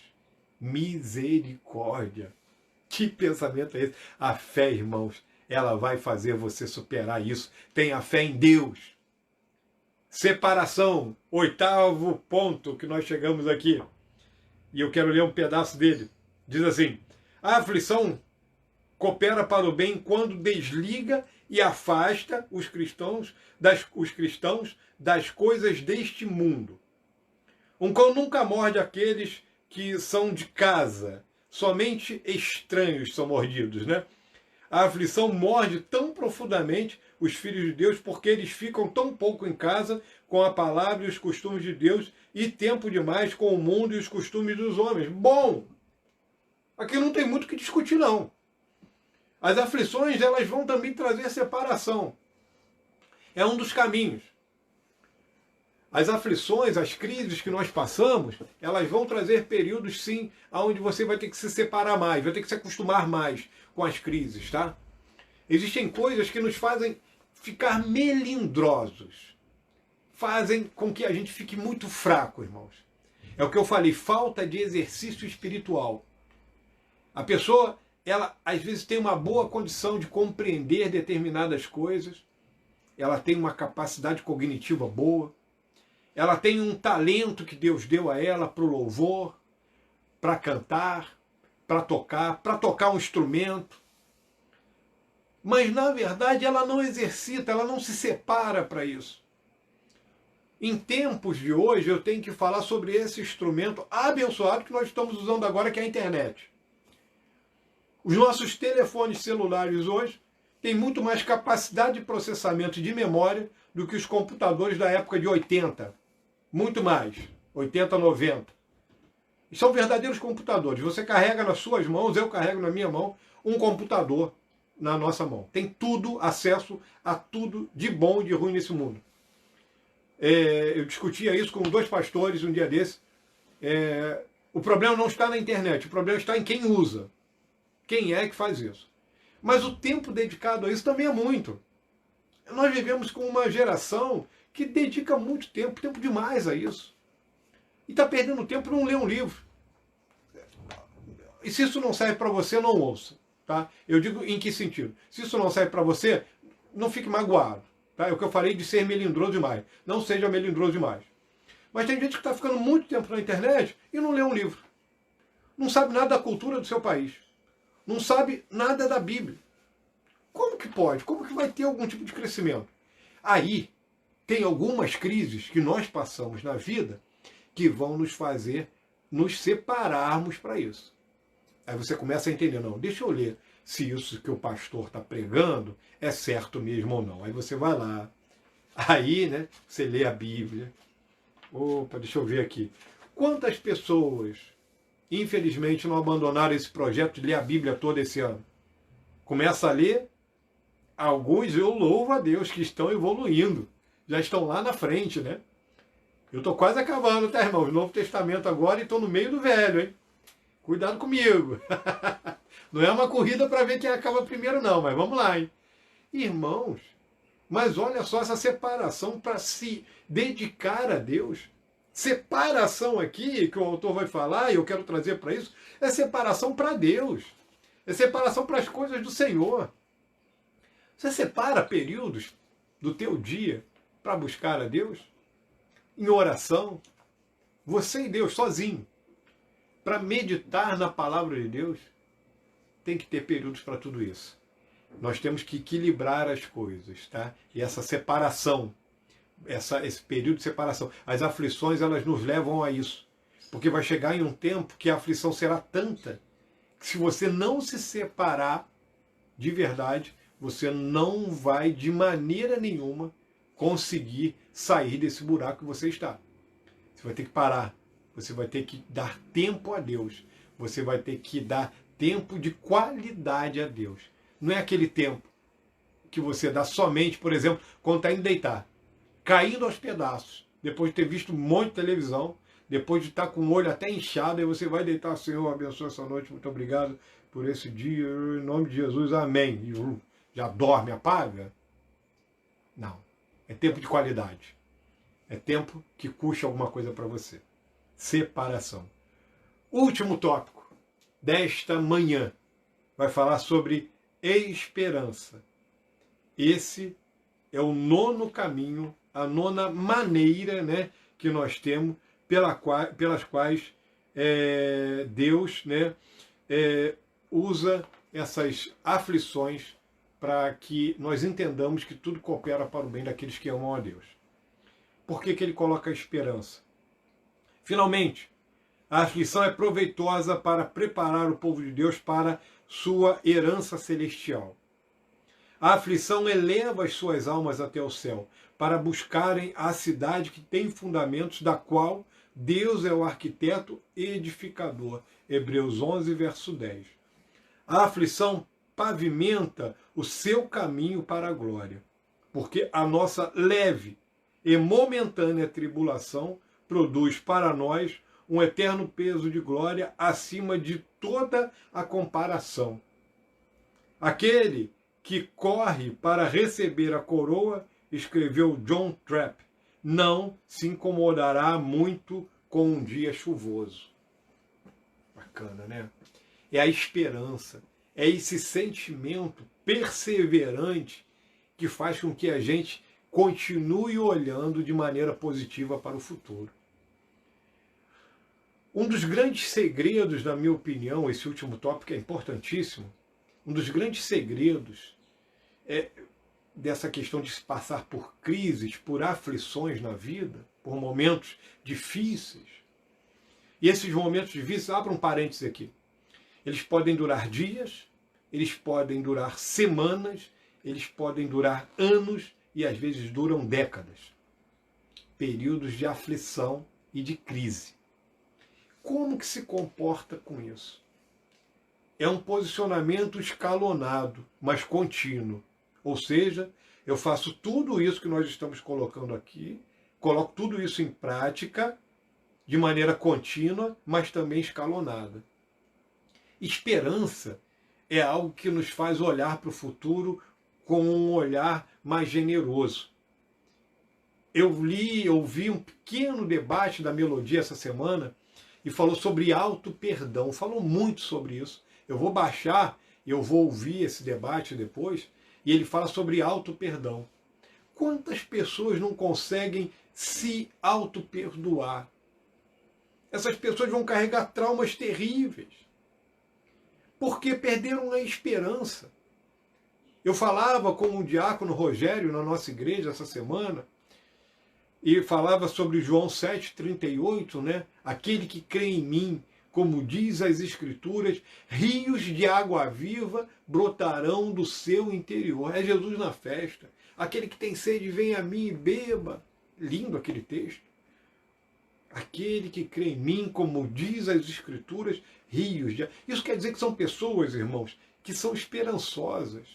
Misericórdia. Que pensamento é esse? A fé, irmãos, ela vai fazer você superar isso. Tenha fé em Deus. Separação, 8º ponto que nós chegamos aqui. E eu quero ler um pedaço dele. Diz assim: a aflição coopera para o bem quando desliga e afasta os cristãos das coisas deste mundo. Um cão nunca morde aqueles que são de casa. Somente estranhos são mordidos, né? A aflição morde tão profundamente os filhos de Deus porque eles ficam tão pouco em casa com a palavra e os costumes de Deus e tempo demais com o mundo e os costumes dos homens. Bom, aqui não tem muito o que discutir, não. As aflições, elas vão também trazer separação. É um dos caminhos. As aflições, as crises que nós passamos, elas vão trazer períodos, sim, onde você vai ter que se separar mais, vai ter que se acostumar mais com as crises, tá? Existem coisas que nos fazem ficar melindrosos. Fazem com que a gente fique muito fraco, irmãos. É o que eu falei, falta de exercício espiritual. A pessoa, ela às vezes tem uma boa condição de compreender determinadas coisas, ela tem uma capacidade cognitiva boa, ela tem um talento que Deus deu a ela para o louvor, para cantar, para tocar um instrumento. Mas, na verdade, ela não exercita, ela não se separa para isso. Em tempos de hoje, eu tenho que falar sobre esse instrumento abençoado que nós estamos usando agora, que é a internet. Os nossos telefones celulares hoje têm muito mais capacidade de processamento de memória do que os computadores da época de 80. Muito mais. 80, 90. E são verdadeiros computadores. Você carrega nas suas mãos, eu carrego na minha mão, um computador na nossa mão. Tem tudo, acesso a tudo de bom e de ruim nesse mundo. Eu discutia isso com 2 pastores um dia desse. O problema não está na internet, o problema está em quem usa. Quem é que faz isso? Mas o tempo dedicado a isso também é muito. Nós vivemos com uma geração que dedica muito tempo demais a isso. E está perdendo tempo para não ler um livro. E se isso não serve para você, não ouça. Tá? Eu digo em que sentido? Se isso não serve para você, não fique magoado. Tá? É o que eu falei de ser melindroso demais. Não seja melindroso demais. Mas tem gente que está ficando muito tempo na internet e não lê um livro. Não sabe nada da cultura do seu país. Não sabe nada da Bíblia. Como que pode? Como que vai ter algum tipo de crescimento? Aí tem algumas crises que nós passamos na vida que vão nos fazer nos separarmos para isso. Aí você começa a entender, não, deixa eu ler se isso que o pastor está pregando é certo mesmo ou não. Aí você vai lá, aí, né, você lê a Bíblia. Opa, deixa eu ver aqui. Quantas pessoas, infelizmente, não abandonaram esse projeto de ler a Bíblia toda esse ano? Começa a ler, alguns eu louvo a Deus que estão evoluindo. Já estão lá na frente, né? Eu estou quase acabando, tá, irmão? O Novo Testamento agora e estou no meio do Velho, hein? Cuidado comigo. Não é uma corrida para ver quem acaba primeiro, não, mas vamos lá, hein? Irmãos, mas olha só essa separação para se dedicar a Deus. Separação aqui, que o autor vai falar, e eu quero trazer para isso, é separação para Deus. É separação para as coisas do Senhor. Você separa períodos do teu dia para buscar a Deus? Em oração? Você e Deus, sozinho. Para meditar na palavra de Deus, tem que ter períodos para tudo isso. Nós temos que equilibrar as coisas, tá? E essa separação, esse período de separação, as aflições, elas nos levam a isso. Porque vai chegar em um tempo que a aflição será tanta que se você não se separar de verdade, você não vai de maneira nenhuma conseguir sair desse buraco que você está. Você vai ter que parar. Você vai ter que dar tempo a Deus. Você vai ter que dar tempo de qualidade a Deus. Não é aquele tempo que você dá somente, por exemplo, quando está indo deitar, caindo aos pedaços, depois de ter visto um monte de televisão, depois de estar com o olho até inchado, e você vai deitar, Senhor, abençoe essa noite, muito obrigado por esse dia, em nome de Jesus, amém. E já dorme, apaga? Não. É tempo de qualidade. É tempo que custa alguma coisa para você. Separação. Último tópico desta manhã vai falar sobre esperança. Esse é o 9º caminho, a 9ª maneira, né, que nós temos pelas quais Deus, né, usa essas aflições para que nós entendamos que tudo coopera para o bem daqueles que amam a Deus. Por que ele coloca a esperança? Finalmente, a aflição é proveitosa para preparar o povo de Deus para sua herança celestial. A aflição eleva as suas almas até o céu, para buscarem a cidade que tem fundamentos, da qual Deus é o arquiteto e edificador. Hebreus 11, verso 10. A aflição pavimenta o seu caminho para a glória. Porque a nossa leve e momentânea tribulação produz para nós um eterno peso de glória acima de toda a comparação. Aquele que corre para receber a coroa, escreveu John Trapp, não se incomodará muito com um dia chuvoso. Bacana, né? É a esperança, é esse sentimento perseverante que faz com que a gente continue olhando de maneira positiva para o futuro. Um dos grandes segredos, na minha opinião, esse último tópico é importantíssimo, um dos grandes segredos dessa questão de se passar por crises, por aflições na vida, por momentos difíceis. E esses momentos difíceis, abra um parênteses aqui, eles podem durar dias, eles podem durar semanas, eles podem durar anos e às vezes duram décadas. Períodos de aflição e de crise. Como que se comporta com isso? É um posicionamento escalonado, mas contínuo. Ou seja, eu faço tudo isso que nós estamos colocando aqui, coloco tudo isso em prática, de maneira contínua, mas também escalonada. Esperança é algo que nos faz olhar para o futuro com um olhar mais generoso. Eu ouvi um pequeno debate da Melodia essa semana e falou sobre auto-perdão. Falou muito sobre isso. Eu vou baixar, eu vou ouvir esse debate depois, e ele fala sobre auto-perdão. Quantas pessoas não conseguem se auto-perdoar? Essas pessoas vão carregar traumas terríveis, porque perderam a esperança. Eu falava com o diácono Rogério na nossa igreja essa semana, e falava sobre João 7,38, né? Aquele que crê em mim, como diz as Escrituras, rios de água viva brotarão do seu interior. É Jesus na festa. Aquele que tem sede, vem a mim e beba. Lindo aquele texto. Aquele que crê em mim, como diz as Escrituras, rios de água. Isso quer dizer que são pessoas, irmãos, que são esperançosas,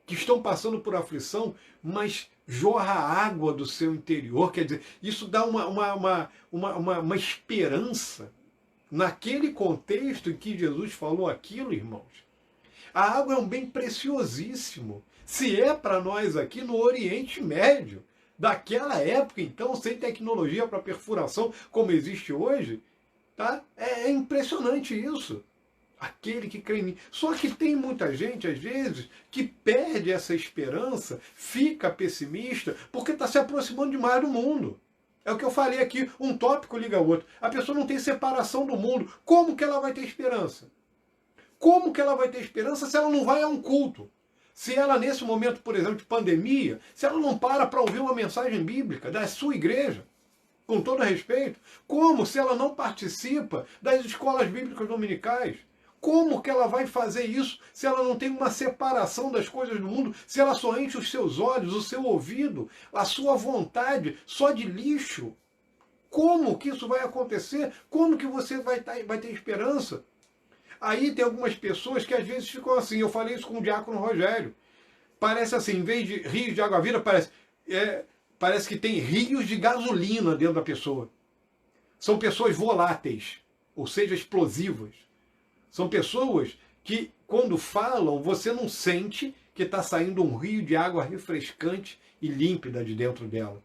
que estão passando por aflição, mas jorra água do seu interior. Quer dizer, isso dá uma esperança naquele contexto em que Jesus falou aquilo, irmãos. A água é um bem preciosíssimo. Se é para nós aqui no Oriente Médio, daquela época, então, sem tecnologia para perfuração como existe hoje, tá? É impressionante isso. Aquele que crê em mim. Só que tem muita gente, às vezes, que perde essa esperança, fica pessimista, porque está se aproximando demais do mundo. É o que eu falei aqui, um tópico liga ao outro. A pessoa não tem separação do mundo. Como que ela vai ter esperança? Como que ela vai ter esperança se ela não vai a um culto? Se ela, nesse momento, por exemplo, de pandemia, se ela não para ouvir uma mensagem bíblica da sua igreja, com todo respeito, como se ela não participa das escolas bíblicas dominicais? Como que ela vai fazer isso se ela não tem uma separação das coisas do mundo, se ela só enche os seus olhos, o seu ouvido, a sua vontade só de lixo? Como que isso vai acontecer? Como que você vai ter esperança? Aí tem algumas pessoas que às vezes ficam assim, eu falei isso com o diácono Rogério, parece assim, em vez de rios de água viva, parece que tem rios de gasolina dentro da pessoa. São pessoas voláteis, ou seja, explosivas. São pessoas que, quando falam, você não sente que está saindo um rio de água refrescante e límpida de dentro dela.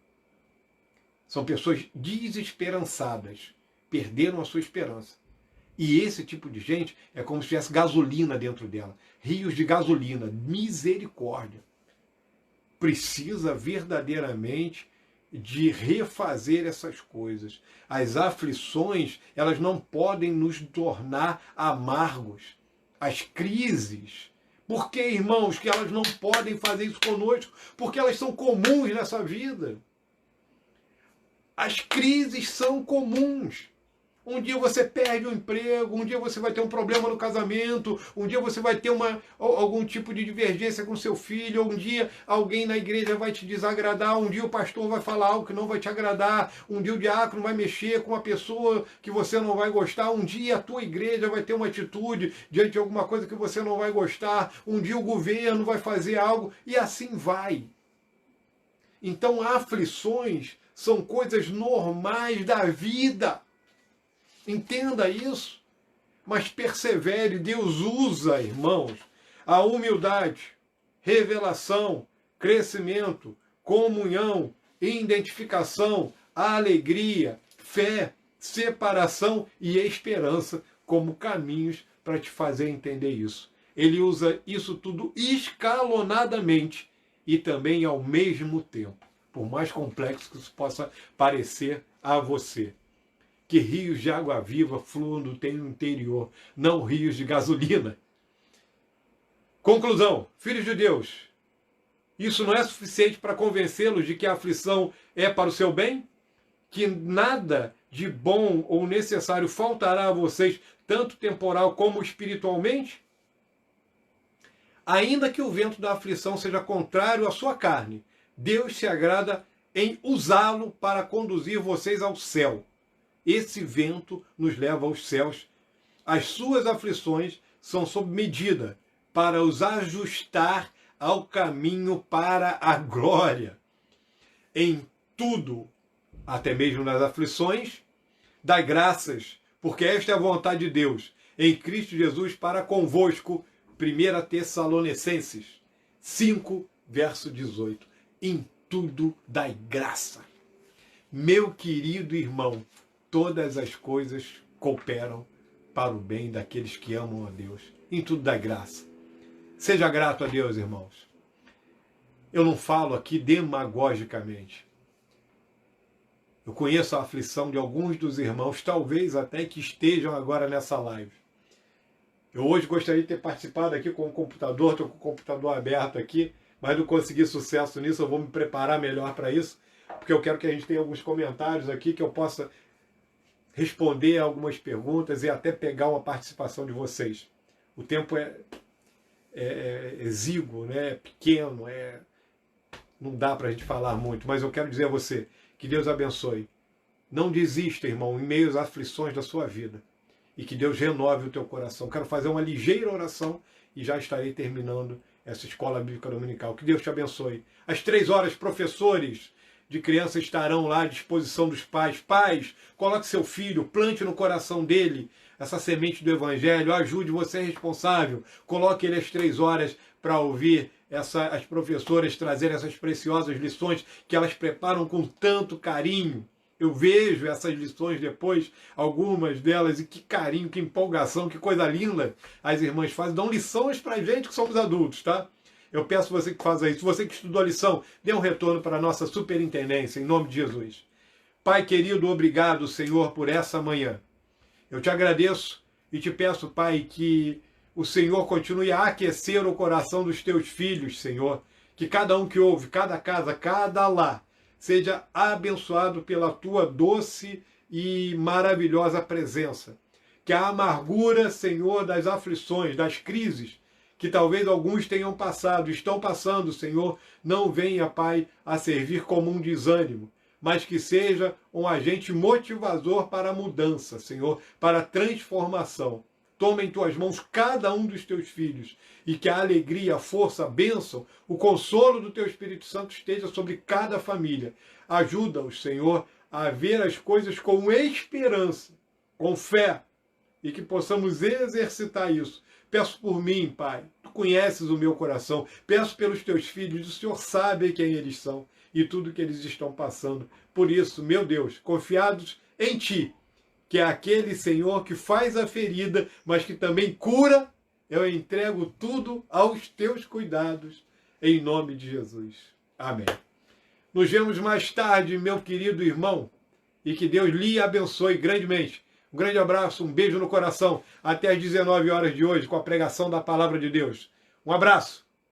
São pessoas desesperançadas, perderam a sua esperança. E esse tipo de gente é como se tivesse gasolina dentro dela. Rios de gasolina, misericórdia. Precisa verdadeiramente de refazer essas coisas. As aflições, elas não podem nos tornar amargos. As crises. Por que, irmãos, que elas não podem fazer isso conosco? Porque elas são comuns nessa vida. As crises são comuns. Um dia você perde o emprego, um dia você vai ter um problema no casamento, um dia você vai ter algum tipo de divergência com seu filho, um dia alguém na igreja vai te desagradar, um dia o pastor vai falar algo que não vai te agradar, um dia o diácono vai mexer com uma pessoa que você não vai gostar, um dia a tua igreja vai ter uma atitude diante de alguma coisa que você não vai gostar, um dia o governo vai fazer algo, e assim vai. Então, aflições são coisas normais da vida. Entenda isso. Mas persevere. Deus usa, irmãos, a humildade, revelação, crescimento, comunhão, identificação, alegria, fé, separação e esperança como caminhos para te fazer entender isso. Ele usa isso tudo escalonadamente e também ao mesmo tempo, por mais complexo que isso possa parecer a você. Que rios de água viva fluam do teu interior, não rios de gasolina. Conclusão, filhos de Deus, isso não é suficiente para convencê-los de que a aflição é para o seu bem? Que nada de bom ou necessário faltará a vocês, tanto temporal como espiritualmente? Ainda que o vento da aflição seja contrário à sua carne, Deus se agrada em usá-lo para conduzir vocês ao céu. Esse vento nos leva aos céus. As suas aflições são sob medida para os ajustar ao caminho para a glória. Em tudo, até mesmo nas aflições, dai graças, porque esta é a vontade de Deus, em Cristo Jesus para convosco. 1 Tessalonicenses 5, verso 18. Em tudo dai graça. Meu querido irmão, todas as coisas cooperam para o bem daqueles que amam a Deus. Em tudo dai graça. Seja grato a Deus, irmãos. Eu não falo aqui demagogicamente. Eu conheço a aflição de alguns dos irmãos, talvez até que estejam agora nessa live. Eu hoje gostaria de ter participado aqui com o computador, estou com o computador aberto aqui, mas não consegui sucesso nisso, eu vou me preparar melhor para isso, porque eu quero que a gente tenha alguns comentários aqui, que eu possa responder algumas perguntas e até pegar uma participação de vocês. O tempo é exíguo, né? É pequeno, não dá para a gente falar muito, mas eu quero dizer a você que Deus abençoe. Não desista, irmão, em meio às aflições da sua vida. E que Deus renove o teu coração. Quero fazer uma ligeira oração e já estarei terminando essa escola bíblica dominical. Que Deus te abençoe. Às 3 horas, professores de criança estarão lá à disposição dos pais. Pais, coloque seu filho, plante no coração dele essa semente do Evangelho. Ajude, você é responsável. Coloque ele às 3 horas para ouvir as professoras trazerem essas preciosas lições que elas preparam com tanto carinho. Eu vejo essas lições depois, algumas delas, e que carinho, que empolgação, que coisa linda as irmãs fazem. Dão lições para a gente que somos adultos, tá? Eu peço você que faça isso. Você que estudou a lição, dê um retorno para a nossa superintendência, em nome de Jesus. Pai querido, obrigado, Senhor, por essa manhã. Eu te agradeço e te peço, Pai, que o Senhor continue a aquecer o coração dos teus filhos, Senhor. Que cada um que ouve, cada casa, cada lar, seja abençoado pela tua doce e maravilhosa presença. Que a amargura, Senhor, das aflições, das crises, que talvez alguns tenham passado, estão passando, Senhor, não venha, Pai, a servir como um desânimo, mas que seja um agente motivador para a mudança, Senhor, para a transformação. Toma em tuas mãos cada um dos teus filhos e que a alegria, a força, a bênção, o consolo do teu Espírito Santo esteja sobre cada família. Ajuda-os, Senhor, a ver as coisas com esperança, com fé, e que possamos exercitar isso. Peço por mim, Pai, tu conheces o meu coração, peço pelos teus filhos, o Senhor sabe quem eles são e tudo que eles estão passando. Por isso, meu Deus, confiados em ti, que é aquele Senhor que faz a ferida, mas que também cura, eu entrego tudo aos teus cuidados, em nome de Jesus. Amém. Nos vemos mais tarde, meu querido irmão, e que Deus lhe abençoe grandemente. Um grande abraço, um beijo no coração. Até às 19 horas de hoje, com a pregação da Palavra de Deus. Um abraço.